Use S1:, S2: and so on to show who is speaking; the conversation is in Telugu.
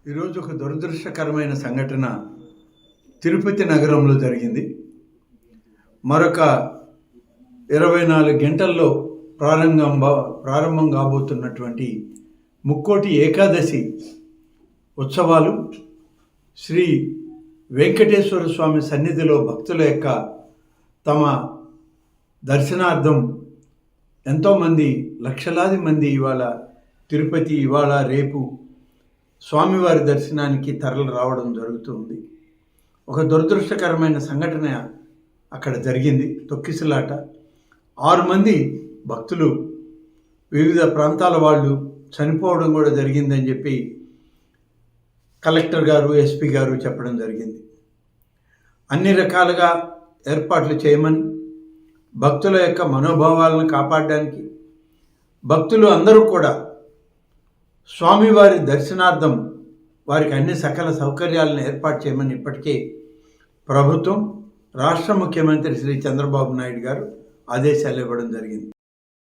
S1: ఈరోజు ఒక దురదృష్టకరమైన సంఘటన తిరుపతి నగరంలో జరిగింది. మరొక 24 గంటల్లో ప్రారంభం కాబోతున్నటువంటి ముక్కోటి ఏకాదశి ఉత్సవాలు శ్రీ వెంకటేశ్వర స్వామి సన్నిధిలో భక్తుల యొక్క తమ దర్శనార్థం ఎంతోమంది లక్షలాది మంది ఇవాళ రేపు స్వామివారి దర్శనానికి తరలి రావడం జరుగుతుంది. ఒక దురదృష్టకరమైన సంఘటన అక్కడ జరిగింది. తొక్కిసలాట 6 మంది భక్తులు వివిధ ప్రాంతాల వాళ్ళు చనిపోవడం కూడా జరిగిందని చెప్పి కలెక్టర్ గారు, ఎస్పీ గారు చెప్పడం జరిగింది. అన్ని రకాలుగా ఏర్పాట్లు చేయమని, భక్తుల యొక్క మనోభావాలను కాపాడడానికి భక్తులు అందరూ కూడా స్వామివారి దర్శనార్థం వారికి అన్ని సకల సౌకర్యాలను ఏర్పాటు చేయమని ఇప్పటికే ప్రభుత్వం, రాష్ట్ర ముఖ్యమంత్రి శ్రీ చంద్రబాబు నాయుడు గారు ఆదేశాలు ఇవ్వడం జరిగింది.